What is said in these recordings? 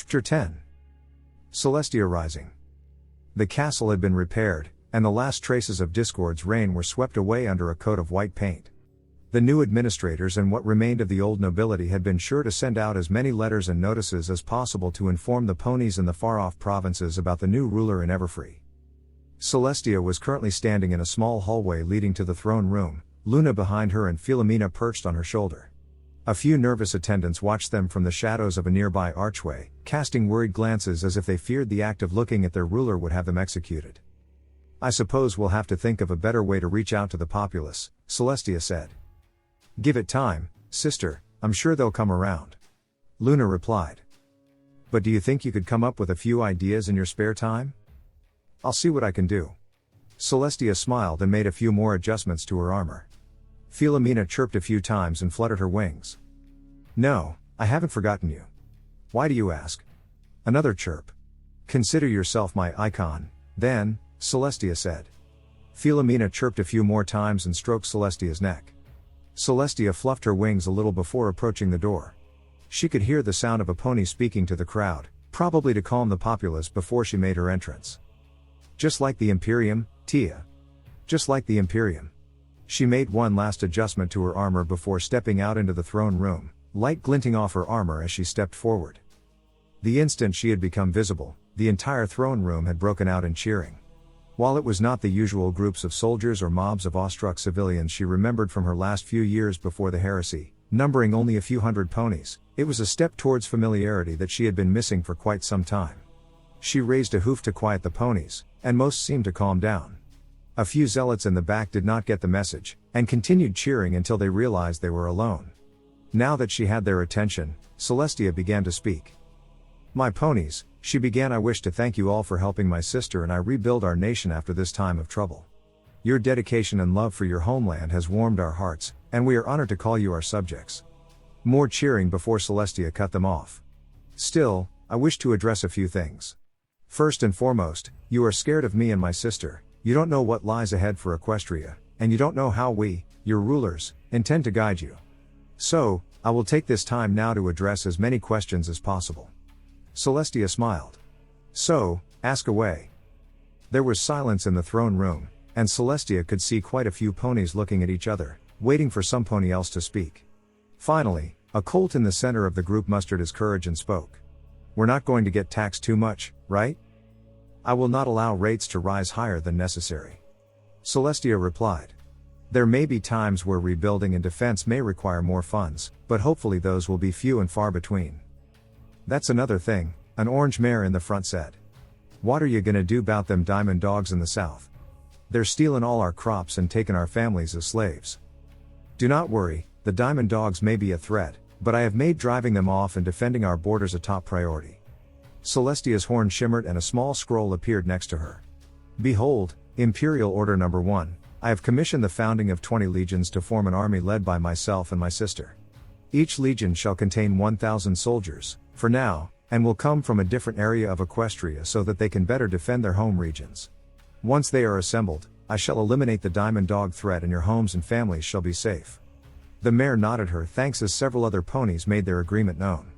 Chapter 10. Celestia Rising. The castle had been repaired, and the last traces of Discord's reign were swept away under a coat of white paint. The new administrators and what remained of the old nobility had been sure to send out as many letters and notices as possible to inform the ponies in the far-off provinces about the new ruler in Everfree. Celestia was currently standing in a small hallway leading to the throne room, Luna behind her and Philomena perched on her shoulder. A few nervous attendants watched them from the shadows of a nearby archway, casting worried glances as if they feared the act of looking at their ruler would have them executed. "I suppose we'll have to think of a better way to reach out to the populace," Celestia said. "Give it time, sister, I'm sure they'll come around," Luna replied. "But do you think you could come up with a few ideas in your spare time?" "I'll see what I can do." Celestia smiled and made a few more adjustments to her armor. Philomena chirped a few times and fluttered her wings. "No, I haven't forgotten you." "Why do you ask?" Another chirp. "Consider yourself my icon, then," Celestia said. Philomena chirped a few more times and stroked Celestia's neck. Celestia fluffed her wings a little before approaching the door. She could hear the sound of a pony speaking to the crowd, probably to calm the populace before she made her entrance. "Just like the Imperium, Tia. Just like the Imperium." She made one last adjustment to her armor before stepping out into the throne room, light glinting off her armor as she stepped forward. The instant she had become visible, the entire throne room had broken out in cheering. While it was not the usual groups of soldiers or mobs of awestruck civilians she remembered from her last few years before the heresy, numbering only a few hundred ponies, it was a step towards familiarity that she had been missing for quite some time. She raised a hoof to quiet the ponies, and most seemed to calm down. A few zealots in the back did not get the message, and continued cheering until they realized they were alone. Now that she had their attention, Celestia began to speak. "My ponies," she began, "I wish to thank you all for helping my sister and I rebuild our nation after this time of trouble. Your dedication and love for your homeland has warmed our hearts, and we are honored to call you our subjects." More cheering before Celestia cut them off. "Still, I wish to address a few things. First and foremost, you are scared of me and my sister. You don't know what lies ahead for Equestria, and you don't know how we, your rulers, intend to guide you. So, I will take this time now to address as many questions as possible." Celestia smiled. "So, ask away." There was silence in the throne room, and Celestia could see quite a few ponies looking at each other, waiting for some pony else to speak. Finally, a colt in the center of the group mustered his courage and spoke. "We're not going to get taxed too much, right? I will not allow rates to rise higher than necessary." Celestia replied. "There may be times where rebuilding and defense may require more funds, but hopefully those will be few and far between." "That's another thing," an orange mare in the front said. "What are you gonna do about them diamond dogs in the south? They're stealing all our crops and taking our families as slaves." "Do not worry, the diamond dogs may be a threat, but I have made driving them off and defending our borders a top priority." Celestia's horn shimmered and a small scroll appeared next to her. "Behold, Imperial Order No. 1, I have commissioned the founding of 20 legions to form an army led by myself and my sister. Each legion shall contain 1,000 soldiers, for now, and will come from a different area of Equestria so that they can better defend their home regions. Once they are assembled, I shall eliminate the diamond dog threat and your homes and families shall be safe." The mare nodded her thanks as several other ponies made their agreement known.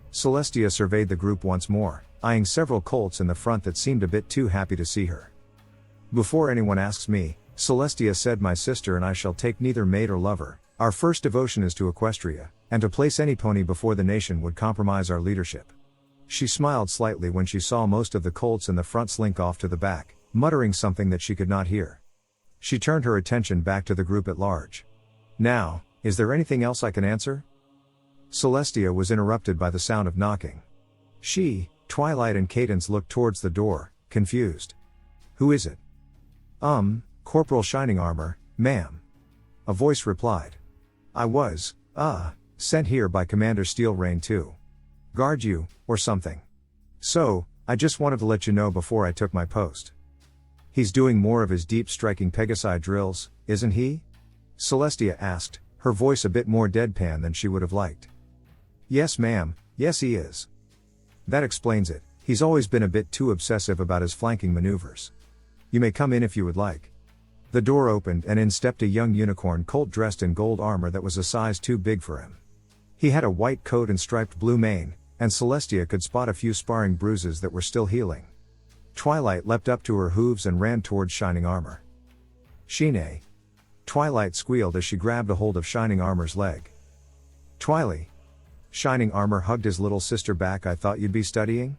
Celestia surveyed the group once more, eyeing several colts in the front that seemed a bit too happy to see her. "Before anyone asks me," Celestia said, "my sister and I shall take neither maid or lover. Our first devotion is to Equestria, and to place any pony before the nation would compromise our leadership." She smiled slightly when she saw most of the colts in the front slink off to the back, muttering something that she could not hear. She turned her attention back to the group at large. "Now, is there anything else I can answer?" Celestia was interrupted by the sound of knocking. She, Twilight and Cadence looked towards the door, confused. "Who is it?" Corporal Shining Armor, ma'am." A voice replied. "I was, sent here by Commander Steelrain to guard you, or something. So, I just wanted to let you know before I took my post." "He's doing more of his deep striking Pegasi drills, isn't he?" Celestia asked, her voice a bit more deadpan than she would have liked. "Yes ma'am, yes he is. That explains it, he's always been a bit too obsessive about his flanking maneuvers. You may come in if you would like." The door opened and in stepped a young unicorn colt dressed in gold armor that was a size too big for him. He had a white coat and striped blue mane, and Celestia could spot a few sparring bruises that were still healing. Twilight leapt up to her hooves and ran towards Shining Armor. "Shine!" Twilight squealed as she grabbed a hold of Shining Armor's leg. "Twily!" Shining Armor hugged his little sister back. "I thought you'd be studying?"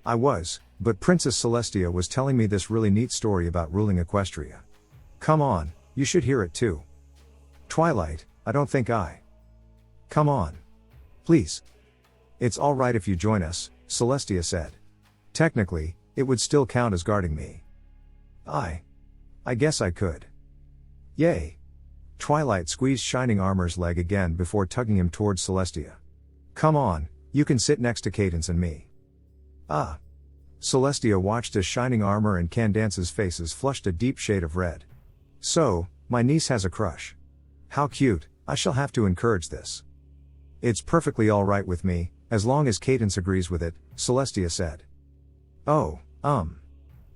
"I was, but Princess Celestia was telling me this really neat story about ruling Equestria. Come on, you should hear it too." "Twilight, I don't think I." "Come on. Please." "It's alright if you join us," Celestia said. "Technically, it would still count as guarding me." I guess I could." "Yay." Twilight squeezed Shining Armor's leg again before tugging him towards Celestia. "Come on, you can sit next to Cadence and me." "Ah." Celestia watched as Shining Armor and Candance's faces flushed a deep shade of red. "So, my niece has a crush. How cute, I shall have to encourage this." "It's perfectly alright with me, as long as Cadence agrees with it," Celestia said. "Oh,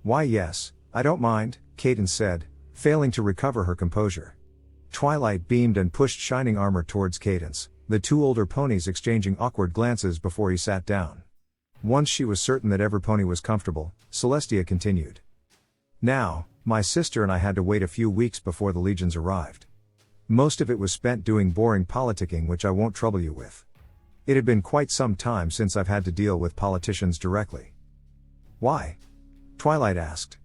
why yes, I don't mind," Cadence said, failing to recover her composure. Twilight beamed and pushed Shining Armor towards Cadence, the two older ponies exchanging awkward glances before he sat down. Once she was certain that every pony was comfortable, Celestia continued. "Now, my sister and I had to wait a few weeks before the legions arrived. Most of it was spent doing boring politicking, which I won't trouble you with. It had been quite some time since I've had to deal with politicians directly." "Why?" Twilight asked.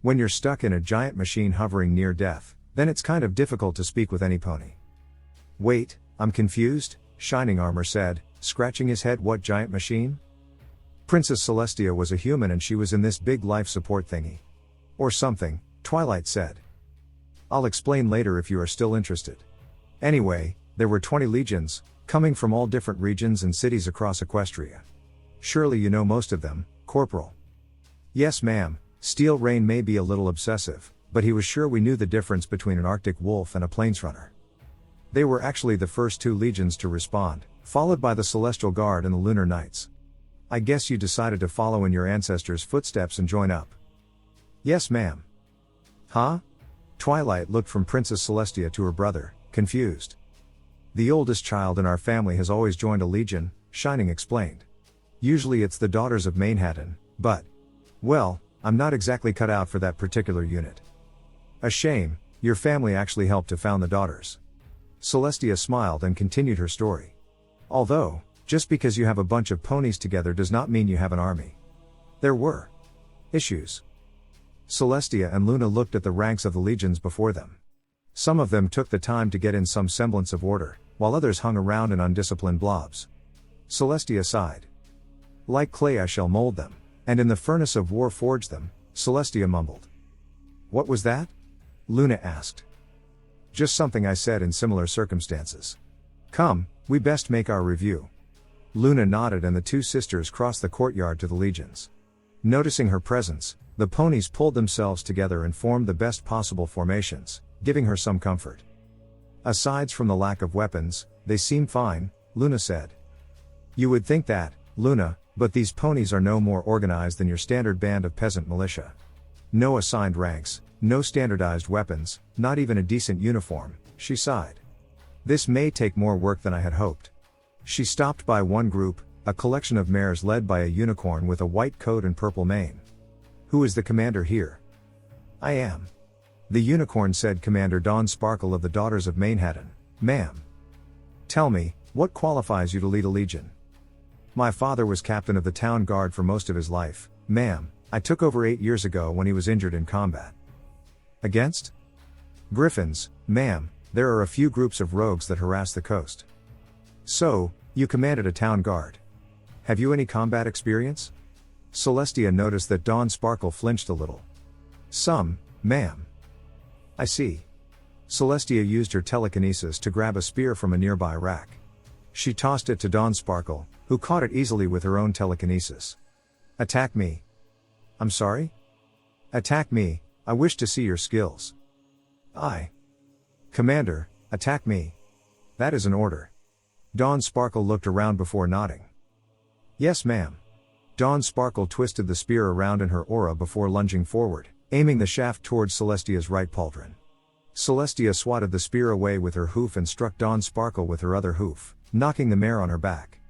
"When you're stuck in a giant machine hovering near death, then it's kind of difficult to speak with any pony." "Wait, I'm confused," Shining Armor said, scratching his head. "What giant machine?" "Princess Celestia was a human and she was in this big life support thingy. Or something," Twilight said. "I'll explain later if you are still interested. Anyway, there were 20 legions, coming from all different regions and cities across Equestria. Surely you know most of them, Corporal." "Yes ma'am, Steel Rain may be a little obsessive, but he was sure we knew the difference between an Arctic wolf and a planesrunner. They were actually the first two legions to respond, followed by the Celestial Guard and the Lunar Knights. I guess you decided to follow in your ancestors' footsteps and join up." "Yes ma'am." "Huh?" Twilight looked from Princess Celestia to her brother, confused. "The oldest child in our family has always joined a legion," Shining explained. "Usually it's the Daughters of Manhattan, but, well, I'm not exactly cut out for that particular unit." "A shame, your family actually helped to found the Daughters." Celestia smiled and continued her story. "Although, just because you have a bunch of ponies together does not mean you have an army. There were issues." Celestia and Luna looked at the ranks of the legions before them. Some of them took the time to get in some semblance of order, while others hung around in undisciplined blobs. Celestia sighed. "Like clay I shall mold them, and in the furnace of war forge them," Celestia mumbled. "What was that?" Luna asked. "Just something I said in similar circumstances. Come, we best make our review." Luna nodded and the two sisters crossed the courtyard to the legions. Noticing her presence, the ponies pulled themselves together and formed the best possible formations, giving her some comfort. "Aside from the lack of weapons, they seem fine," Luna said. "You would think that, Luna, but these ponies are no more organized than your standard band of peasant militia. No assigned ranks, no standardized weapons, not even a decent uniform," she sighed. "This may take more work than I had hoped." She stopped by one group, a collection of mares led by a unicorn with a white coat and purple mane. "Who is the commander here?" "I am." The unicorn said. "Commander Dawn Sparkle of the Daughters of Manhattan, ma'am." "Tell me, what qualifies you to lead a legion?" "My father was captain of the town guard for most of his life, ma'am. I took over 8 years ago when he was injured in combat." "Against?" "Griffins, ma'am. There are a few groups of rogues that harass the coast." "So, you commanded a town guard. Have you any combat experience?" Celestia noticed that Dawn Sparkle flinched a little. "Some, ma'am." "I see." Celestia used her telekinesis to grab a spear from a nearby rack. She tossed it to Dawn Sparkle, who caught it easily with her own telekinesis. "Attack me." "I'm sorry?" "Attack me, I wish to see your skills." "Aye." "Commander, attack me." "That is an order." Dawn Sparkle looked around before nodding. "Yes ma'am." Dawn Sparkle twisted the spear around in her aura before lunging forward, aiming the shaft towards Celestia's right pauldron. Celestia swatted the spear away with her hoof and struck Dawn Sparkle with her other hoof, knocking the mare on her back.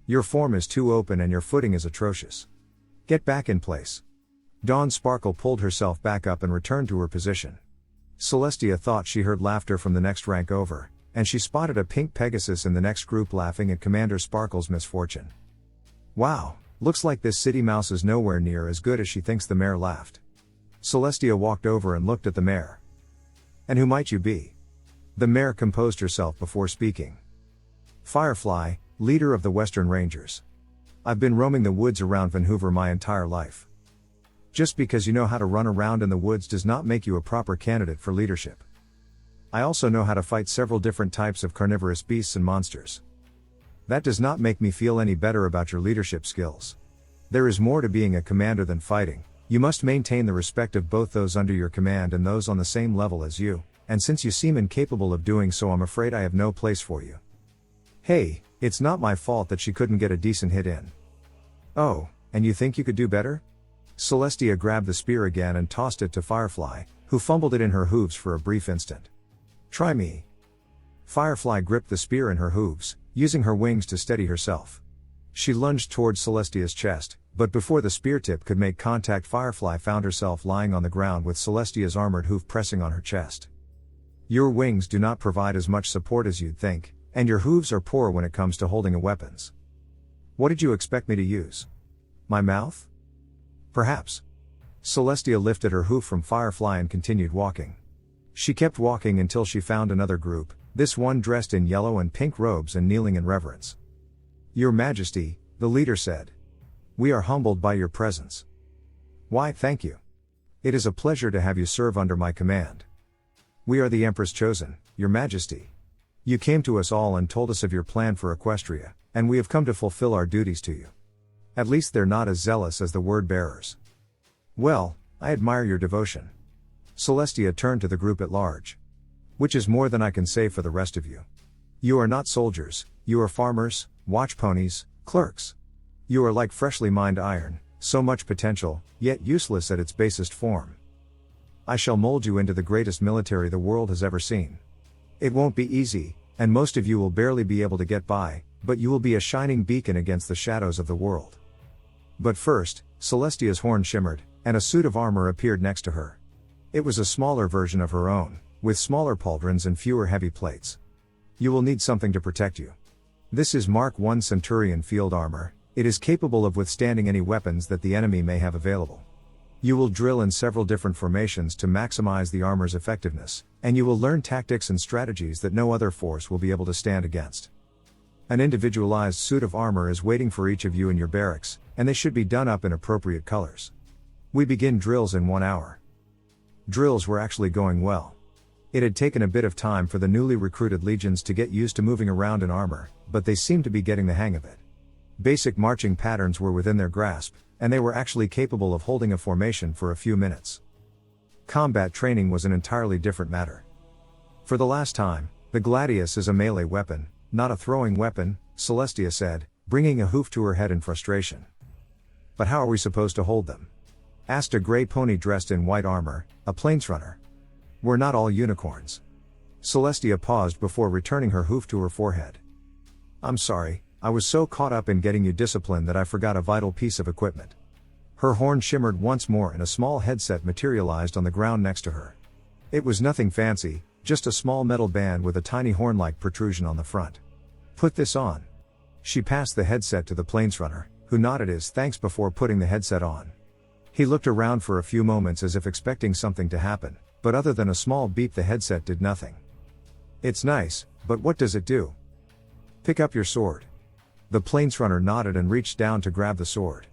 Your form is too open and your footing is atrocious. Get back in place. Dawn Sparkle pulled herself back up and returned to her position. Celestia thought she heard laughter from the next rank over, and she spotted a pink Pegasus in the next group laughing at Commander Sparkle's misfortune. Wow, looks like this city mouse is nowhere near as good as she thinks, the mare laughed. Celestia walked over and looked at the mare. And who might you be? The mare composed herself before speaking. Firefly, leader of the Western Rangers. I've been roaming the woods around Vancouver my entire life. Just because you know how to run around in the woods does not make you a proper candidate for leadership. I also know how to fight several different types of carnivorous beasts and monsters. That does not make me feel any better about your leadership skills. There is more to being a commander than fighting. You must maintain the respect of both those under your command and those on the same level as you, and since you seem incapable of doing so, I'm afraid I have no place for you. Hey, it's not my fault that she couldn't get a decent hit in. Oh, and you think you could do better? Celestia grabbed the spear again and tossed it to Firefly, who fumbled it in her hooves for a brief instant. Try me. Firefly gripped the spear in her hooves, using her wings to steady herself. She lunged towards Celestia's chest, but before the spear tip could make contact, Firefly found herself lying on the ground with Celestia's armored hoof pressing on her chest. Your wings do not provide as much support as you'd think, and your hooves are poor when it comes to holding weapons. What did you expect me to use? My mouth? Perhaps. Celestia lifted her hoof from Firefly and continued walking. She kept walking until she found another group, this one dressed in yellow and pink robes and kneeling in reverence. Your Majesty, the leader said. We are humbled by your presence. Why, thank you. It is a pleasure to have you serve under my command. We are the Empress chosen, Your Majesty. You came to us all and told us of your plan for Equestria, and we have come to fulfill our duties to you. At least they're not as zealous as the word bearers. Well, I admire your devotion. Celestia turned to the group at large. Which is more than I can say for the rest of you. You are not soldiers, you are farmers, watch ponies, clerks. You are like freshly mined iron, so much potential, yet useless at its basest form. I shall mold you into the greatest military the world has ever seen. It won't be easy, and most of you will barely be able to get by, but you will be a shining beacon against the shadows of the world. But first, Celestia's horn shimmered, and a suit of armor appeared next to her. It was a smaller version of her own, with smaller pauldrons and fewer heavy plates. You will need something to protect you. This is Mark I Centurion field armor. It is capable of withstanding any weapons that the enemy may have available. You will drill in several different formations to maximize the armor's effectiveness, and you will learn tactics and strategies that no other force will be able to stand against. An individualized suit of armor is waiting for each of you in your barracks, and they should be done up in appropriate colors. We begin drills in 1 hour. Drills were actually going well. It had taken a bit of time for the newly recruited legions to get used to moving around in armor, but they seemed to be getting the hang of it. Basic marching patterns were within their grasp, and they were actually capable of holding a formation for a few minutes. Combat training was an entirely different matter. For the last time, the gladius is a melee weapon, not a throwing weapon, Celestia said, bringing a hoof to her head in frustration. But how are we supposed to hold them? Asked a gray pony dressed in white armor, a plainsrunner. We're not all unicorns. Celestia paused before returning her hoof to her forehead. I'm sorry, I was so caught up in getting you disciplined that I forgot a vital piece of equipment. Her horn shimmered once more and a small headset materialized on the ground next to her. It was nothing fancy, just a small metal band with a tiny horn-like protrusion on the front. Put this on. She passed the headset to the plainsrunner, who nodded his thanks before putting the headset on. He looked around for a few moments as if expecting something to happen, but other than a small beep the headset did nothing. It's nice, but what does it do? Pick up your sword. The plainsrunner nodded and reached down to grab the sword.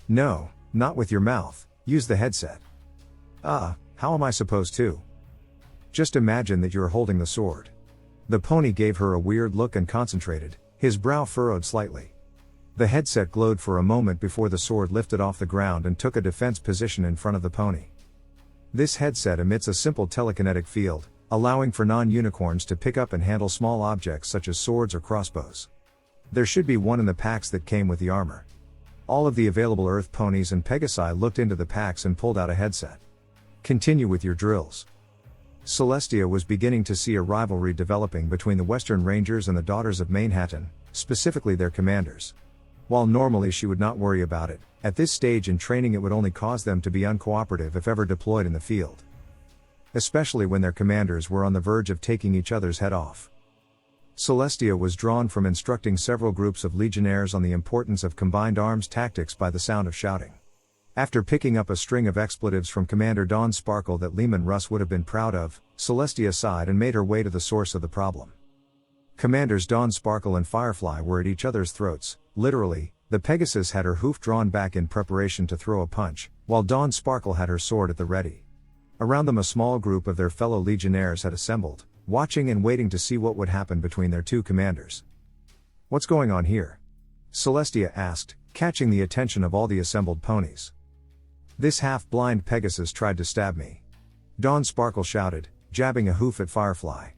No, not with your mouth, use the headset. How am I supposed to? Just imagine that you're holding the sword. The pony gave her a weird look and concentrated, his brow furrowed slightly. The headset glowed for a moment before the sword lifted off the ground and took a defense position in front of the pony. This headset emits a simple telekinetic field, allowing for non-unicorns to pick up and handle small objects such as swords or crossbows. There should be one in the packs that came with the armor. All of the available earth ponies and Pegasi looked into the packs and pulled out a headset. Continue with your drills. Celestia was beginning to see a rivalry developing between the Western Rangers and the Daughters of Manhattan, specifically their commanders. While normally she would not worry about it, at this stage in training it would only cause them to be uncooperative if ever deployed in the field. Especially when their commanders were on the verge of taking each other's head off. Celestia was drawn from instructing several groups of legionnaires on the importance of combined arms tactics by the sound of shouting. After picking up a string of expletives from Commander Dawn Sparkle that Leman Russ would have been proud of, Celestia sighed and made her way to the source of the problem. Commanders Dawn Sparkle and Firefly were at each other's throats, literally. The Pegasus had her hoof drawn back in preparation to throw a punch, while Dawn Sparkle had her sword at the ready. Around them a small group of their fellow legionnaires had assembled, watching and waiting to see what would happen between their two commanders. "What's going on here?" Celestia asked, catching the attention of all the assembled ponies. "This half-blind Pegasus tried to stab me," Dawn Sparkle shouted, jabbing a hoof at Firefly.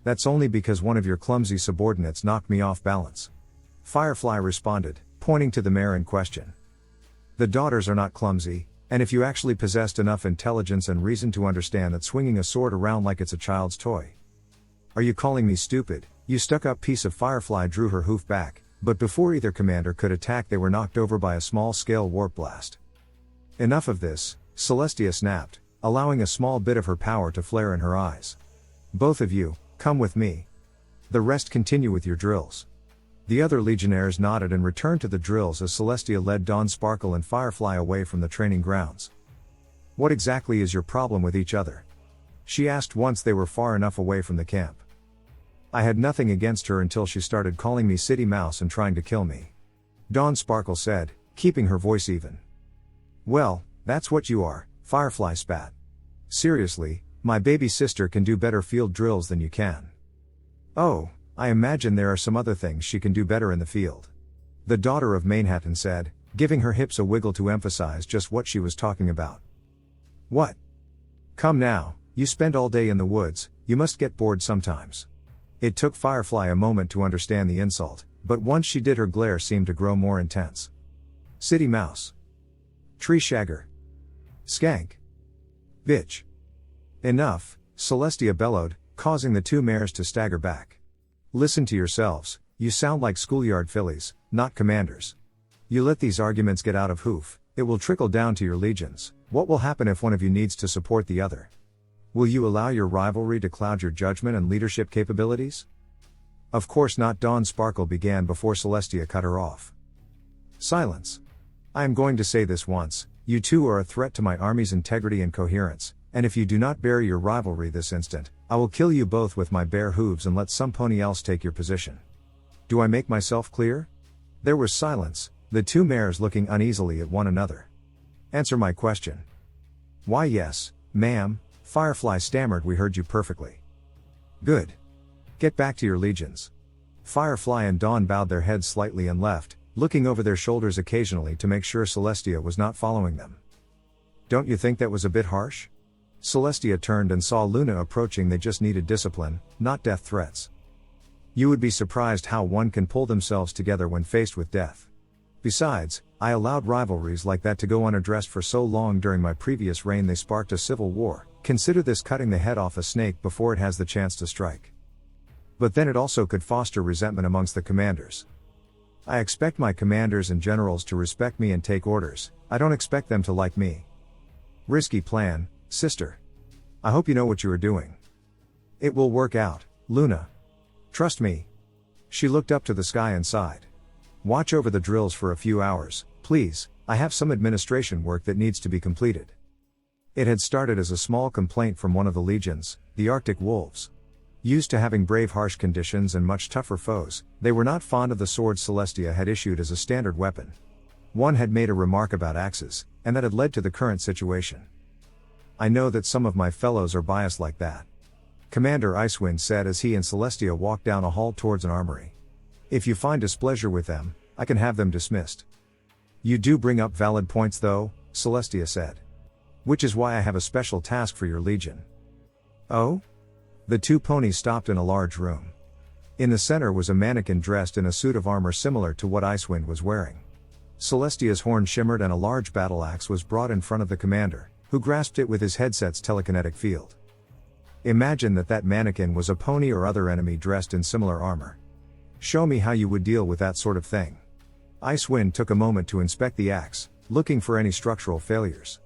"That's only because one of your clumsy subordinates knocked me off balance," Firefly responded, pointing to the mare in question. "The daughters are not clumsy, and if you actually possessed enough intelligence and reason to understand that swinging a sword around like it's a child's toy." "Are you calling me stupid, you stuck-up piece of?" Firefly drew her hoof back, but before either commander could attack they were knocked over by a small-scale warp blast. "Enough of this," Celestia snapped, allowing a small bit of her power to flare in her eyes. "Both of you, come with me. The rest continue with your drills." The other legionnaires nodded and returned to the drills as Celestia led Dawn Sparkle and Firefly away from the training grounds. "What exactly is your problem with each other?" she asked once they were far enough away from the camp. "I had nothing against her until she started calling me City Mouse and trying to kill me," Dawn Sparkle said, keeping her voice even. "Well, that's what you are," Firefly spat. "Seriously, my baby sister can do better field drills than you can." "Oh, I imagine there are some other things she can do better in the field," the daughter of Manhattan said, giving her hips a wiggle to emphasize just what she was talking about. "What? Come now, you spend all day in the woods, you must get bored sometimes." It took Firefly a moment to understand the insult, but once she did her glare seemed to grow more intense. "City Mouse. Tree Shagger. Skank. Bitch. Enough," Celestia bellowed, causing the two mares to stagger back. "Listen to yourselves, you sound like schoolyard fillies, not commanders. You let these arguments get out of hoof, it will trickle down to your legions. What will happen if one of you needs to support the other? Will you allow your rivalry to cloud your judgment and leadership capabilities?" "Of course not," Dawn Sparkle began before Celestia cut her off. "Silence. I am going to say this once, you two are a threat to my army's integrity and coherence, and if you do not bury your rivalry this instant, I will kill you both with my bare hooves and let some pony else take your position. Do I make myself clear?" There was silence, the two mares looking uneasily at one another. "Answer my question." "Why yes, ma'am," Firefly stammered. "We heard you perfectly." "Good. Get back to your legions." Firefly and Dawn bowed their heads slightly and left, looking over their shoulders occasionally to make sure Celestia was not following them. "Don't you think that was a bit harsh?" Celestia turned and saw Luna approaching. "They just needed discipline, not death threats." "You would be surprised how one can pull themselves together when faced with death. Besides, I allowed rivalries like that to go unaddressed for so long during my previous reign they sparked a civil war. Consider this cutting the head off a snake before it has the chance to strike. But then it also could foster resentment amongst the commanders. I expect my commanders and generals to respect me and take orders, I don't expect them to like me." "Risky plan, sister. I hope you know what you are doing." "It will work out, Luna. Trust me." She looked up to the sky and sighed. "Watch over the drills for a few hours, please, I have some administration work that needs to be completed." It had started as a small complaint from one of the legions, the Arctic Wolves. Used to having brave harsh conditions and much tougher foes, they were not fond of the swords Celestia had issued as a standard weapon. One had made a remark about axes, and that had led to the current situation. "I know that some of my fellows are biased like that," Commander Icewind said as he and Celestia walked down a hall towards an armory. "If you find displeasure with them, I can have them dismissed." "You do bring up valid points though," Celestia said. "Which is why I have a special task for your legion." "Oh?" The two ponies stopped in a large room. In the center was a mannequin dressed in a suit of armor similar to what Icewind was wearing. Celestia's horn shimmered and a large battle axe was brought in front of the commander, who grasped it with his headset's telekinetic field. Imagine that mannequin was a pony or other enemy dressed in similar armor. "Show me how you would deal with that sort of thing." Icewind took a moment to inspect the axe, looking for any structural failures.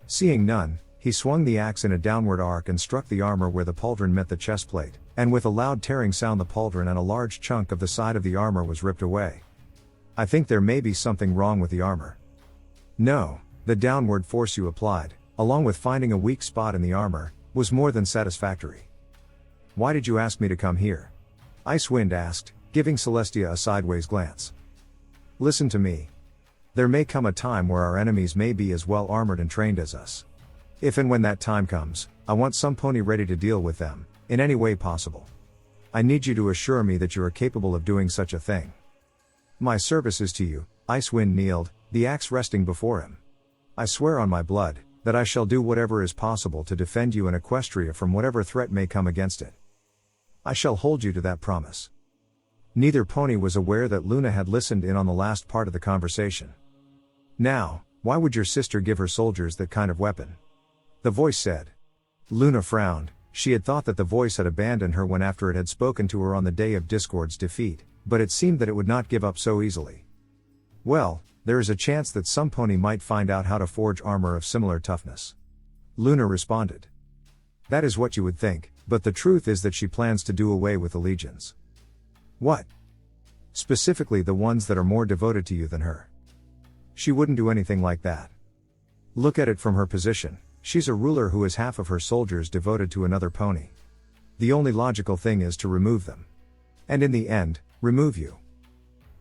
Seeing none, he swung the axe in a downward arc and struck the armor where the pauldron met the chestplate, and with a loud tearing sound the pauldron and a large chunk of the side of the armor was ripped away. I think there may be something wrong with the armor. No, the downward force you applied, along with finding a weak spot in the armor, was more than satisfactory. Why did you ask me to come here? Icewind asked, giving Celestia a sideways glance. Listen to me. There may come a time where our enemies may be as well armored and trained as us. If and when that time comes, I want some pony ready to deal with them, in any way possible. I need you to assure me that you are capable of doing such a thing. My service is to you. Icewind kneeled, the axe resting before him. I swear on my blood, that I shall do whatever is possible to defend you and Equestria from whatever threat may come against it. I shall hold you to that promise. Neither pony was aware that Luna had listened in on the last part of the conversation. Now, why would your sister give her soldiers that kind of weapon? The voice said. Luna frowned. She had thought that the voice had abandoned her when after it had spoken to her on the day of Discord's defeat, but it seemed that it would not give up so easily. Well, there is a chance that some pony might find out how to forge armor of similar toughness. Luna responded. That is what you would think, but the truth is that she plans to do away with the legions. What? Specifically the ones that are more devoted to you than her. She wouldn't do anything like that. Look at it from her position. She's a ruler who has half of her soldiers devoted to another pony. The only logical thing is to remove them. And in the end, remove you.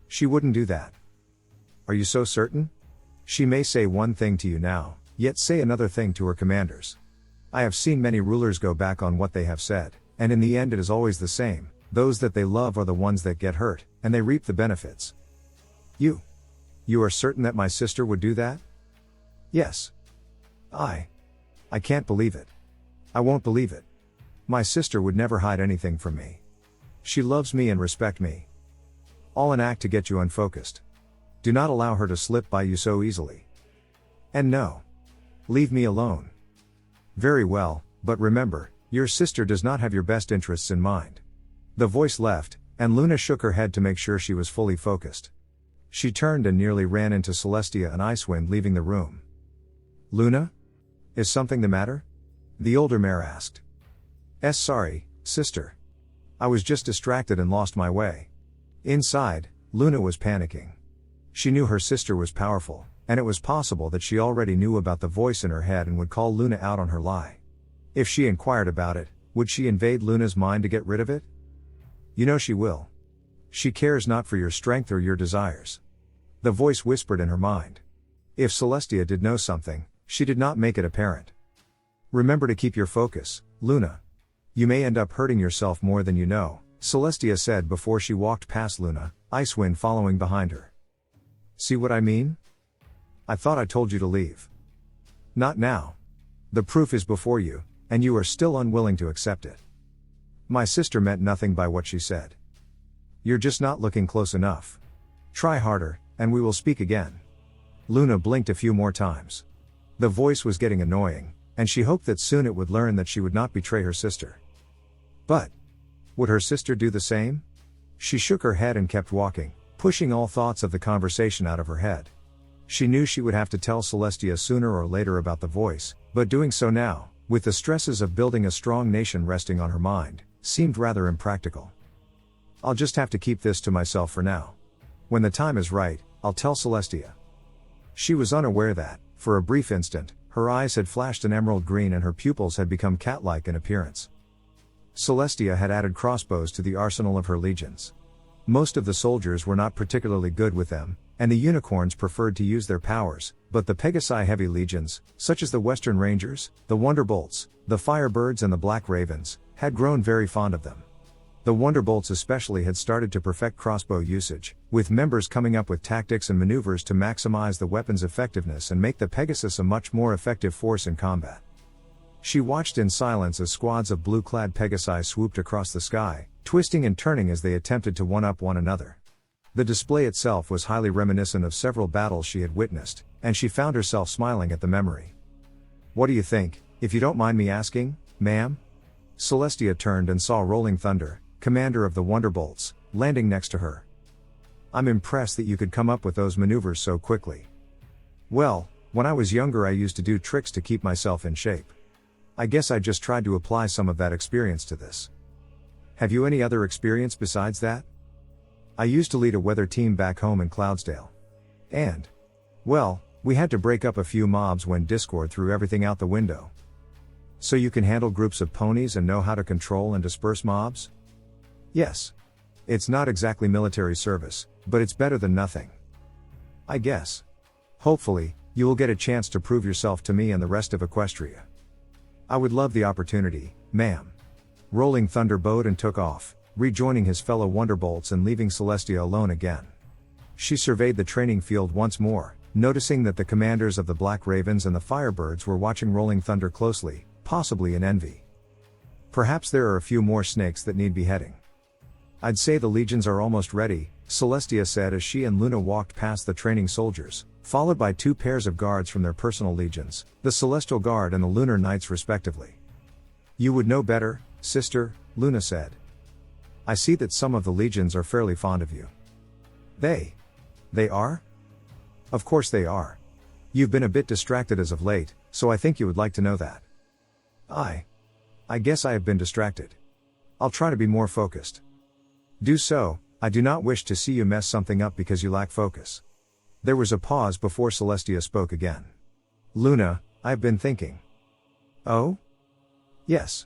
She wouldn't do that. Are you so certain? She may say one thing to you now, yet say another thing to her commanders. I have seen many rulers go back on what they have said, and in the end it is always the same. Those that they love are the ones that get hurt, and they reap the benefits. You are certain that my sister would do that? Yes. I can't believe it. I won't believe it. My sister would never hide anything from me. She loves me and respects me. All an act to get you unfocused. Do not allow her to slip by you so easily. And no. Leave me alone. Very well, but remember, your sister does not have your best interests in mind. The voice left, and Luna shook her head to make sure she was fully focused. She turned and nearly ran into Celestia and Icewind leaving the room. Luna? Is something the matter? The older mare asked. Sorry, sister. I was just distracted and lost my way. Inside, Luna was panicking. She knew her sister was powerful, and it was possible that she already knew about the voice in her head and would call Luna out on her lie. If she inquired about it, would she invade Luna's mind to get rid of it? You know she will. She cares not for your strength or your desires. The voice whispered in her mind. If Celestia did know something, she did not make it apparent. Remember to keep your focus, Luna. You may end up hurting yourself more than you know, Celestia said before she walked past Luna, Icewind following behind her. See what I mean? I thought I told you to leave. Not now. The proof is before you, and you are still unwilling to accept it. My sister meant nothing by what she said. You're just not looking close enough. Try harder, and we will speak again. Luna blinked a few more times. The voice was getting annoying, and she hoped that soon it would learn that she would not betray her sister. But would her sister do the same? She shook her head and kept walking, pushing all thoughts of the conversation out of her head. She knew she would have to tell Celestia sooner or later about the voice, but doing so now, with the stresses of building a strong nation resting on her mind, seemed rather impractical. I'll just have to keep this to myself for now. When the time is right, I'll tell Celestia. She was unaware that, for a brief instant, her eyes had flashed an emerald green and her pupils had become cat-like in appearance. Celestia had added crossbows to the arsenal of her legions. Most of the soldiers were not particularly good with them, and the unicorns preferred to use their powers, but the Pegasi-heavy legions, such as the Western Rangers, the Wonderbolts, the Firebirds and the Black Ravens, had grown very fond of them. The Wonderbolts especially had started to perfect crossbow usage, with members coming up with tactics and maneuvers to maximize the weapon's effectiveness and make the Pegasus a much more effective force in combat. She watched in silence as squads of blue-clad Pegasi swooped across the sky, twisting and turning as they attempted to one-up one another. The display itself was highly reminiscent of several battles she had witnessed, and she found herself smiling at the memory. What do you think, if you don't mind me asking, ma'am? Celestia turned and saw Rolling Thunder, commander of the Wonderbolts, landing next to her. I'm impressed that you could come up with those maneuvers so quickly. Well, when I was younger I used to do tricks to keep myself in shape. I guess I just tried to apply some of that experience to this. Have you any other experience besides that? I used to lead a weather team back home in Cloudsdale. And, well, we had to break up a few mobs when Discord threw everything out the window. So you can handle groups of ponies and know how to control and disperse mobs? Yes. It's not exactly military service, but it's better than nothing. I guess. Hopefully, you will get a chance to prove yourself to me and the rest of Equestria. I would love the opportunity, ma'am. Rolling Thunder bowed and took off, rejoining his fellow Wonderbolts and leaving Celestia alone again. She surveyed the training field once more, noticing that the commanders of the Black Ravens and the Firebirds were watching Rolling Thunder closely, possibly in envy. Perhaps there are a few more snakes that need beheading. I'd say the legions are almost ready, Celestia said as she and Luna walked past the training soldiers, followed by 2 pairs of guards from their personal legions, the Celestial Guard and the Lunar Knights respectively. You would know better, sister, Luna said. I see that some of the legions are fairly fond of you. They are? Of course they are. You've been a bit distracted as of late, so I think you would like to know that. I guess I have been distracted. I'll try to be more focused. Do so. I do not wish to see you mess something up because you lack focus. There was a pause before Celestia spoke again. Luna, I've been thinking. Oh? Yes.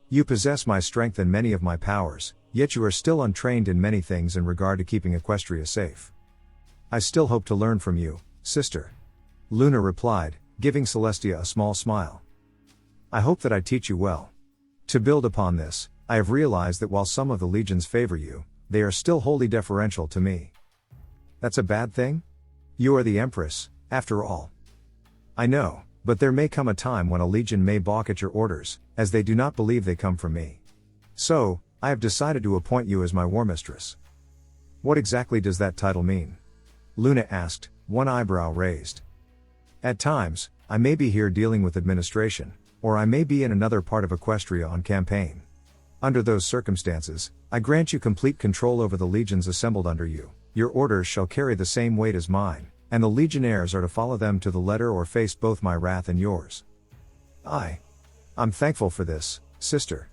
You possess my strength and many of my powers, yet you are still untrained in many things in regard to keeping Equestria safe. I still hope to learn from you, sister. Luna replied, giving Celestia a small smile. I hope that I teach you well. To build upon this, I have realized that while some of the legions favor you, they are still wholly deferential to me. That's a bad thing? You are the Empress, after all. I know, but there may come a time when a legion may balk at your orders, as they do not believe they come from me. So, I have decided to appoint you as my war mistress. What exactly does that title mean? Luna asked, one eyebrow raised. At times, I may be here dealing with administration, or I may be in another part of Equestria on campaign. Under those circumstances, I grant you complete control over the legions assembled under you. Your orders shall carry the same weight as mine, and the legionnaires are to follow them to the letter or face both my wrath and yours. I'm thankful for this, sister.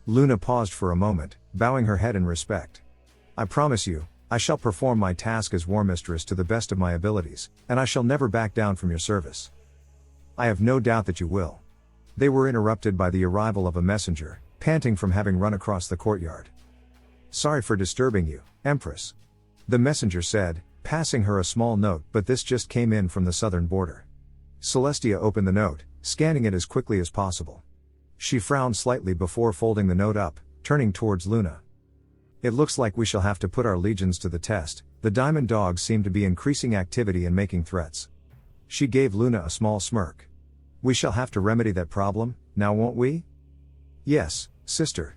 Luna paused for a moment, bowing her head in respect. I promise you, I shall perform my task as war mistress to the best of my abilities, and I shall never back down from your service. I have no doubt that you will. They were interrupted by the arrival of a messenger, panting from having run across the courtyard. Sorry for disturbing you, Empress. The messenger said, passing her a small note, but this just came in from the southern border. Celestia opened the note, scanning it as quickly as possible. She frowned slightly before folding the note up, turning towards Luna. It looks like we shall have to put our legions to the test. The Diamond Dogs seem to be increasing activity and making threats. She gave Luna a small smirk. We shall have to remedy that problem, now won't we? Yes, sister.